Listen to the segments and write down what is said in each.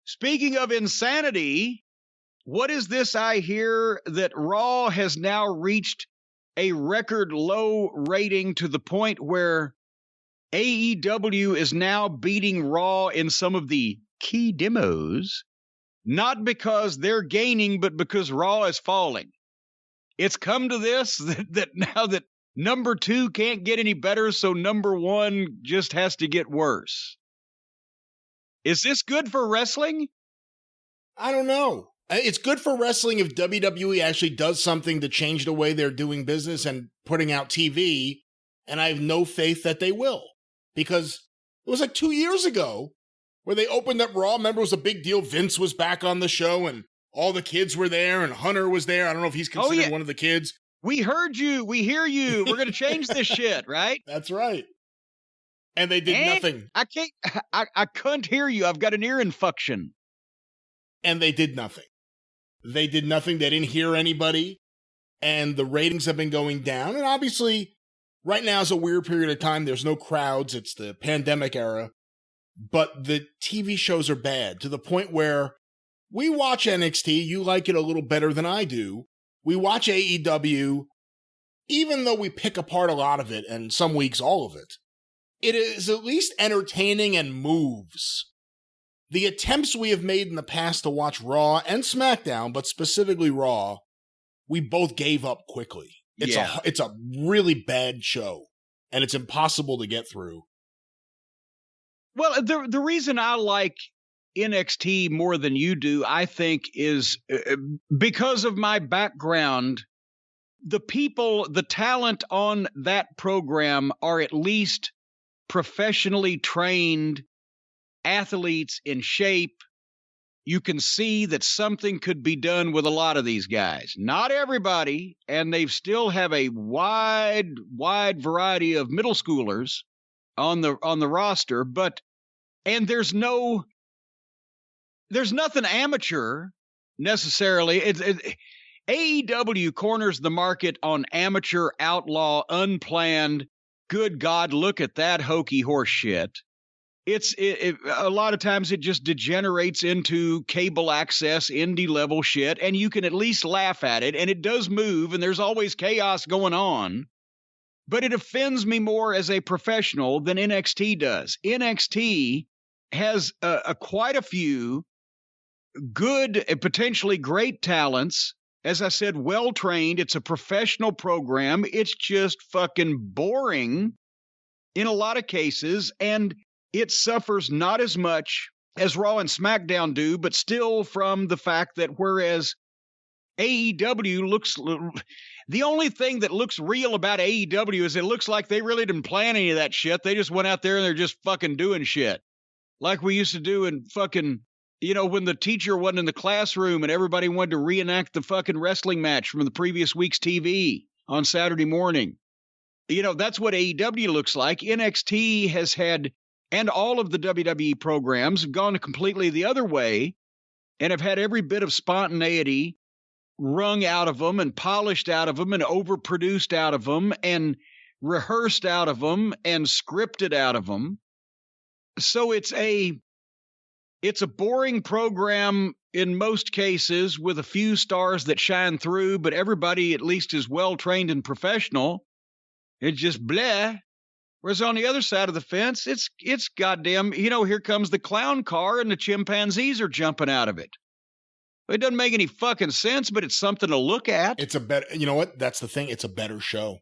Speaking of insanity, what is this I hear that Raw has now reached a record low rating to the point where AEW is now beating Raw in some of the key demos, not because they're gaining, but because Raw is falling. It's come to this that now that number 2 can't get any better, so number 1 just has to get worse. Is this good for wrestling? I don't know. It's good for wrestling if WWE actually does something to change the way they're doing business and putting out TV, and I have no faith that they will. Because it was like 2 years ago where they opened up Raw. Remember, it was a big deal. Vince was back on the show, and all the kids were there, and Hunter was there. I don't know if he's considered one of the kids. We heard you. We hear you. We're going to change this shit, right? That's right. And they did nothing. I couldn't hear you. I've got an ear infection. And they did nothing. They did nothing. They didn't hear anybody. And the ratings have been going down. And obviously, right now is a weird period of time. There's no crowds. It's the pandemic era. But the TV shows are bad to the point where we watch NXT. You like it a little better than I do. We watch AEW. Even though we pick apart a lot of it, and some weeks all of it, it is at least entertaining and moves. The attempts we have made in the past to watch Raw and SmackDown, but specifically Raw, we both gave up quickly. It's a really bad show, and it's impossible to get through. Well, the reason I like NXT more than you do, I think, is because of my background. The people, the talent on that program are at least professionally trained athletes in shape. You can see that something could be done with a lot of these guys. Not everybody, and they still have a wide variety of middle schoolers on the roster, and there's nothing amateur necessarily. AEW corners the market on amateur, outlaw, unplanned, good God, look at that hokey horse shit. A lot of times it just degenerates into cable access, indie level shit, and you can at least laugh at it, and it does move, and there's always chaos going on. But it offends me more as a professional than NXT does. NXT has quite a few good, potentially great talents. As I said, well-trained. It's a professional program. It's just fucking boring in a lot of cases, and it suffers not as much as Raw and SmackDown do, but still from the fact that whereas AEW looks... The only thing that looks real about AEW is it looks like they really didn't plan any of that shit. They just went out there and they're just fucking doing shit. Like we used to do in fucking... when the teacher wasn't in the classroom and everybody wanted to reenact the fucking wrestling match from the previous week's TV on Saturday morning. That's what AEW looks like. NXT has had, and all of the WWE programs have gone completely the other way and have had every bit of spontaneity wrung out of them and polished out of them and overproduced out of them and rehearsed out of them and scripted out of them. So it's a boring program in most cases with a few stars that shine through, but everybody at least is well-trained and professional. It's just bleh. Whereas on the other side of the fence, it's goddamn, here comes the clown car and the chimpanzees are jumping out of it. It doesn't make any fucking sense, but it's something to look at. It's a better, you know what? That's the thing. It's a better show.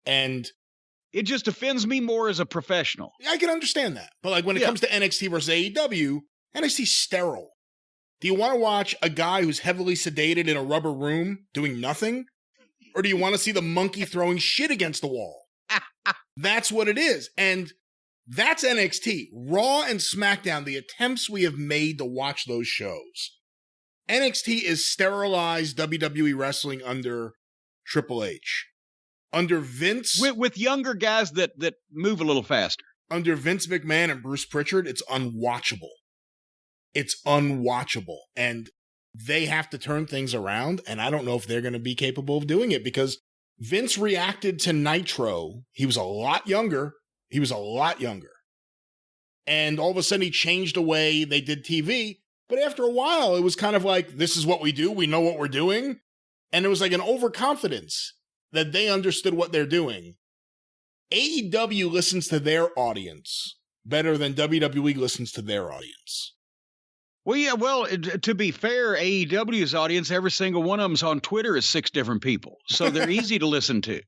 And it just offends me more as a professional. I can understand that. But when it comes to NXT versus AEW, NXT's sterile. Do you want to watch a guy who's heavily sedated in a rubber room doing nothing? Or do you want to see the monkey throwing shit against the wall? That's what it is. And that's NXT. Raw and SmackDown, the attempts we have made to watch those shows. NXT is sterilized WWE wrestling under Triple H. Under Vince... With younger guys that move a little faster. Under Vince McMahon and Bruce Pritchard, it's unwatchable. It's unwatchable. And they have to turn things around, and I don't know if they're going to be capable of doing it, because Vince reacted to Nitro. He was a lot younger. And all of a sudden he changed the way they did TV. But after a while, it was kind of like, this is what we do. We know what we're doing. And it was like an overconfidence that they understood what they're doing. AEW listens to their audience better than WWE listens to their audience. Well, yeah, to be fair, AEW's audience, every single one of them's on Twitter is 6 different people. So they're easy to listen to.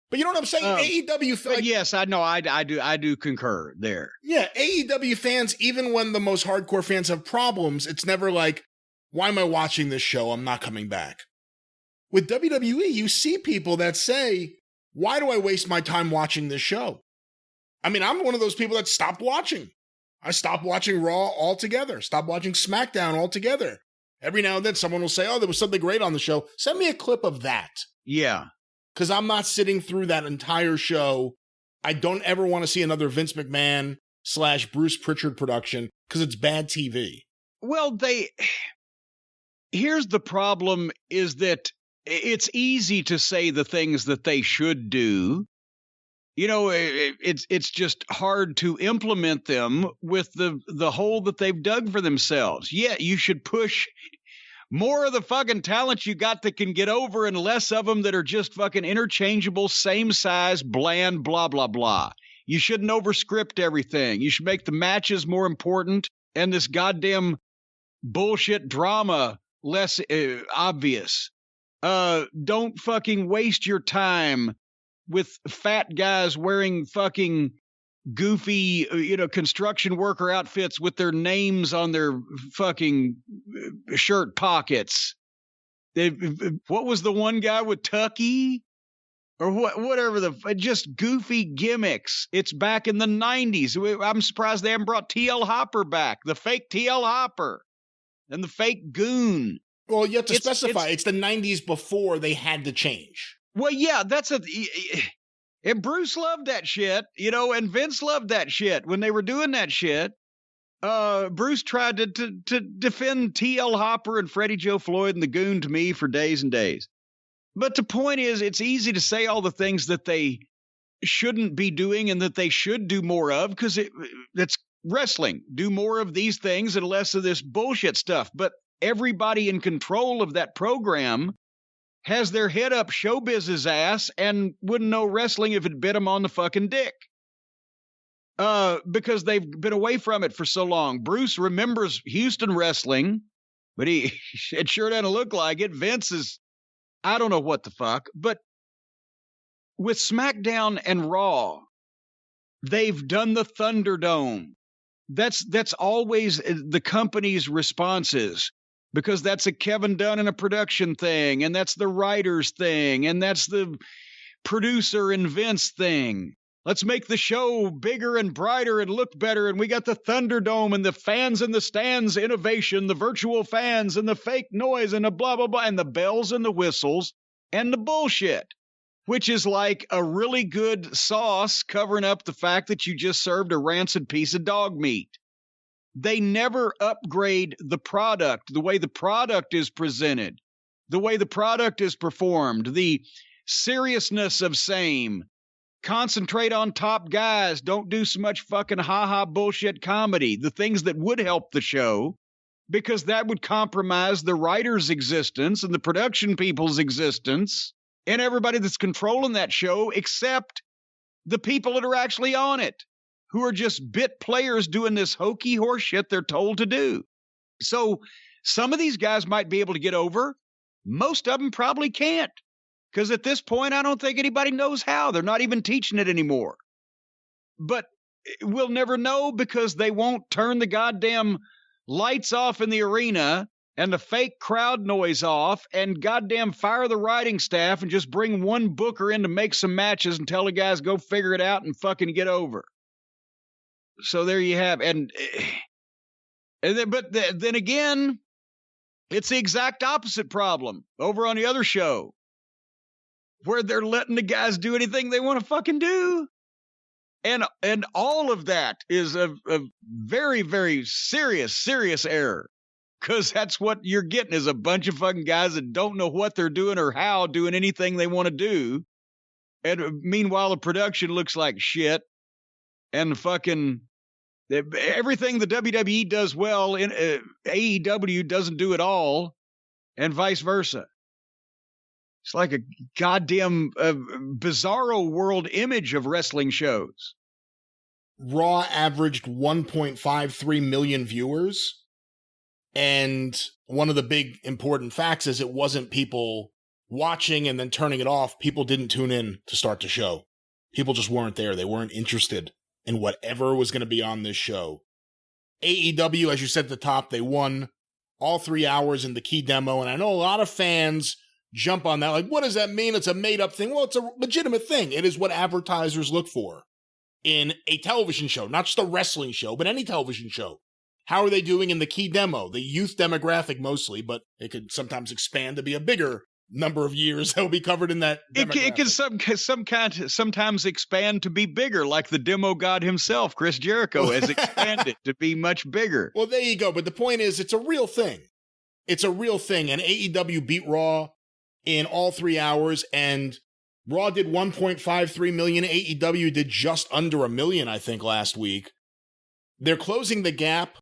But you know what I'm saying? AEW fans. Yes, I know. I do concur there. Yeah, AEW fans, even when the most hardcore fans have problems, it's never like, why am I watching this show? I'm not coming back. With WWE, you see people that say, why do I waste my time watching this show? I mean, I'm one of those people that stopped watching. I stopped watching Raw altogether, stopped watching SmackDown altogether. Every now and then someone will say, oh, there was something great on the show. Send me a clip of that. Yeah. Because I'm not sitting through that entire show. I don't ever want to see another Vince McMahon / Bruce Pritchard production because it's bad TV. Well, here's the problem is that it's easy to say the things that they should do. You know, it's just hard to implement them with the hole that they've dug for themselves. Yeah, you should push more of the fucking talent you got that can get over and less of them that are just fucking interchangeable, same size, bland, blah, blah, blah. You shouldn't overscript everything. You should make the matches more important and this goddamn bullshit drama less obvious. Don't fucking waste your time with fat guys wearing fucking goofy, construction worker outfits with their names on their fucking shirt pockets. What was the one guy with Tucky? Or whatever just goofy gimmicks. It's back in the 90s. I'm surprised they haven't brought TL Hopper back. The fake TL Hopper and the fake goon. Well, you have to specify. It's the 90s before they had to change. Well, yeah, and Bruce loved that shit, and Vince loved that shit. When they were doing that shit, Bruce tried to defend TL Hopper and Freddie Joe Floyd and the Goon to me for days and days. But the point is, it's easy to say all the things that they shouldn't be doing and that they should do more of because that's wrestling. Do more of these things and less of this bullshit stuff. But everybody in control of that program has their head up showbiz's ass and wouldn't know wrestling if it bit them on the fucking dick. Because they've been away from it for so long. Bruce remembers Houston wrestling, but it sure doesn't look like it. Vince is, I don't know what the fuck. But with SmackDown and Raw, they've done the Thunderdome. That's always the company's responses. Because that's a Kevin Dunn and a production thing, and that's the writer's thing, and that's the producer and Vince thing. Let's make the show bigger and brighter and look better, and we got the Thunderdome and the fans in the stands innovation, the virtual fans and the fake noise and the blah, blah, blah, and the bells and the whistles and the bullshit, which is like a really good sauce covering up the fact that you just served a rancid piece of dog meat. They never upgrade the product, the way the product is presented, the way the product is performed, the seriousness of same. Concentrate on top guys. Don't do so much fucking ha-ha bullshit comedy, the things that would help the show, because that would compromise the writer's existence and the production people's existence and everybody that's controlling that show except the people that are actually on it, who are just bit players doing this hokey horse shit they're told to do. So some of these guys might be able to get over. Most of them probably can't. Because at this point, I don't think anybody knows how. They're not even teaching it anymore. But we'll never know because they won't turn the goddamn lights off in the arena and the fake crowd noise off and goddamn fire the writing staff and just bring one booker in to make some matches and tell the guys go figure it out and fucking get over. So there you have, then again, it's the exact opposite problem over on the other show, where they're letting the guys do anything they want to fucking do, and all of that is a very, very serious error, because that's what you're getting is a bunch of fucking guys that don't know what they're doing or how doing anything they want to do, and meanwhile the production looks like shit. And fucking Everything the WWE does well, in AEW doesn't do at all, and vice versa. It's like a goddamn bizarro world image of wrestling shows. Raw averaged 1.53 million viewers. And one of the big important facts is it wasn't people watching and then turning it off. People didn't tune in to start the show. People just weren't there. They weren't interested in whatever was going to be on this show. AEW, as you said at the top, they won all 3 hours in the key demo. And I know a lot of fans jump on that. Like, what does that mean? It's a made-up thing. Well, it's a legitimate thing. It is what advertisers look for in a television show, not just a wrestling show, but any television show. How are they doing in the key demo? The youth demographic mostly, but it could sometimes expand to be a bigger number of years that will be covered in that demographic. It can sometimes expand to be bigger, like the demo god himself, Chris Jericho, has expanded to be much bigger. Well, there you go. But the point is, it's a real thing. It's a real thing. And AEW beat Raw in all 3 hours, and Raw did 1.53 million. AEW did just under 1 million, I think, last week. They're closing the gap.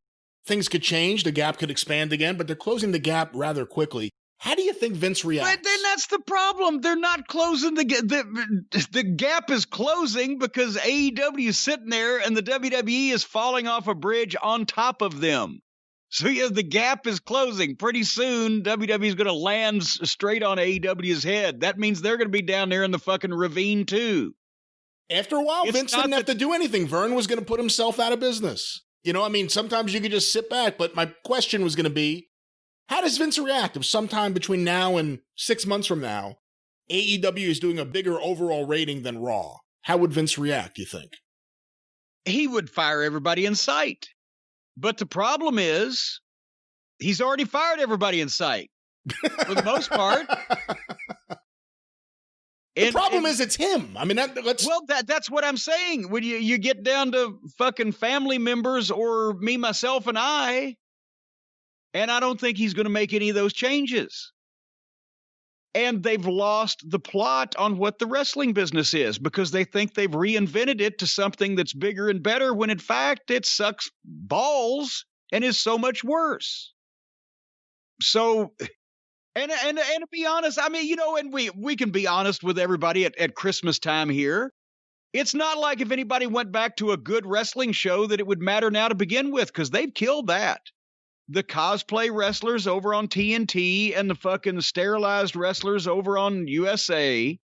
Things could change. The gap could expand again, but they're closing the gap rather quickly. How do you think Vince reacts? But then that's the problem. They're not closing the gap is closing because AEW is sitting there and the WWE is falling off a bridge on top of them. So yeah, the gap is closing. Pretty soon, WWE is going to land straight on AEW's head. That means they're going to be down there in the fucking ravine too. After a while, Vince didn't have to do anything. Vern was going to put himself out of business. You know, I mean, sometimes you could just sit back, but my question was going to be, how does Vince react if sometime between now and 6 months from now, AEW is doing a bigger overall rating than Raw? How would Vince react, you think? He would fire everybody in sight. But the problem is, he's already fired everybody in sight, for the most part. The problem is it's him. I mean, that's what I'm saying. When you get down to fucking family members or me, myself, and I don't think he's going to make any of those changes. And they've lost the plot on what the wrestling business is because they think they've reinvented it to something that's bigger and better when in fact it sucks balls and is so much worse. So... And to be honest, I mean, you know, and we can be honest with everybody at Christmas time here. It's not like if anybody went back to a good wrestling show that it would matter now to begin with, because they've killed that. The cosplay wrestlers over on TNT and the fucking sterilized wrestlers over on USA,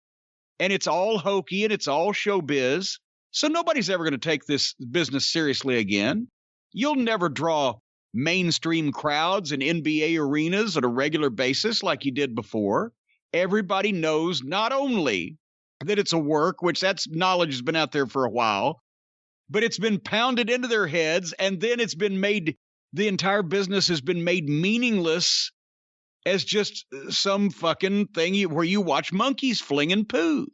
and it's all hokey and it's all showbiz. So nobody's ever going to take this business seriously again. You'll never draw mainstream crowds in NBA arenas on a regular basis like you did before. Everybody knows not only that it's a work, which that's knowledge has been out there for a while, but it's been pounded into their heads, and then it's been made, the entire business has been made meaningless as just some fucking thing where you watch monkeys flinging poo.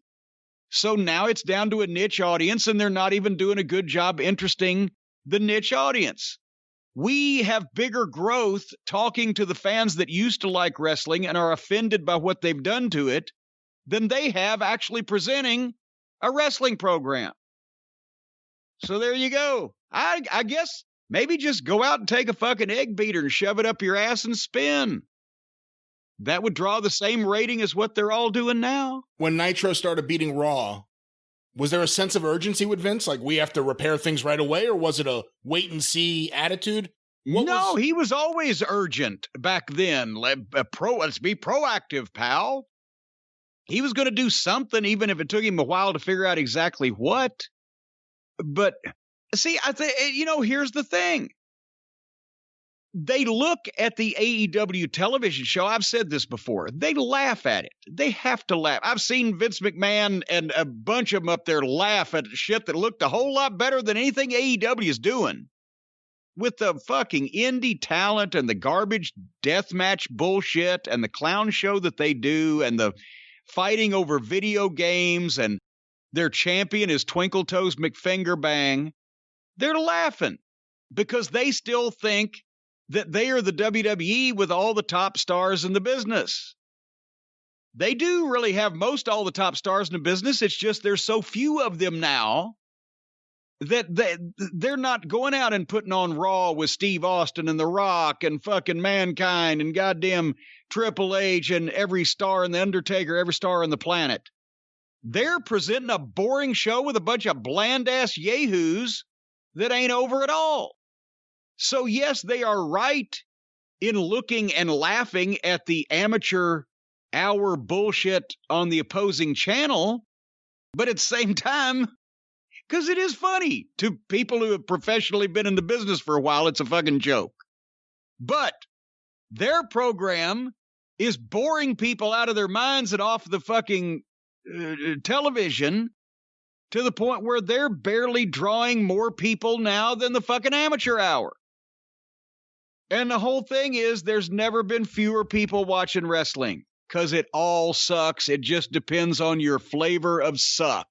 So now it's down to a niche audience, and they're not even doing a good job interesting the niche audience. We have bigger growth talking to the fans that used to like wrestling and are offended by what they've done to it than they have actually presenting a wrestling program. So there you go. I guess maybe just go out and take a fucking egg beater and shove it up your ass and spin. That would draw the same rating as what they're all doing now. When Nitro started beating Raw, was there a sense of urgency with Vince? Like, we have to repair things right away? Or was it a wait-and-see attitude? He was always urgent back then. Let's be proactive, pal. He was going to do something, even if it took him a while to figure out exactly what. But, see, I think, here's the thing. They look at the AEW television show. I've said this before. They laugh at it. They have to laugh. I've seen Vince McMahon and a bunch of them up there laugh at shit that looked a whole lot better than anything AEW is doing. With the fucking indie talent and the garbage deathmatch bullshit and the clown show that they do and the fighting over video games and their champion is Twinkle Toes McFingerbang. They're laughing because they still think that they are the WWE with all the top stars in the business. They do really have most all the top stars in the business. It's just there's so few of them now that they're not going out and putting on Raw with Steve Austin and The Rock and fucking Mankind and goddamn Triple H and every star in The Undertaker, every star on the planet. They're presenting a boring show with a bunch of bland-ass yahoos that ain't over at all. So, yes, they are right in looking and laughing at the amateur hour bullshit on the opposing channel, but at the same time, because it is funny to people who have professionally been in the business for a while, it's a fucking joke. But their program is boring people out of their minds and off the fucking television to the point where they're barely drawing more people now than the fucking amateur hour. And the whole thing is there's never been fewer people watching wrestling because it all sucks. It just depends on your flavor of suck.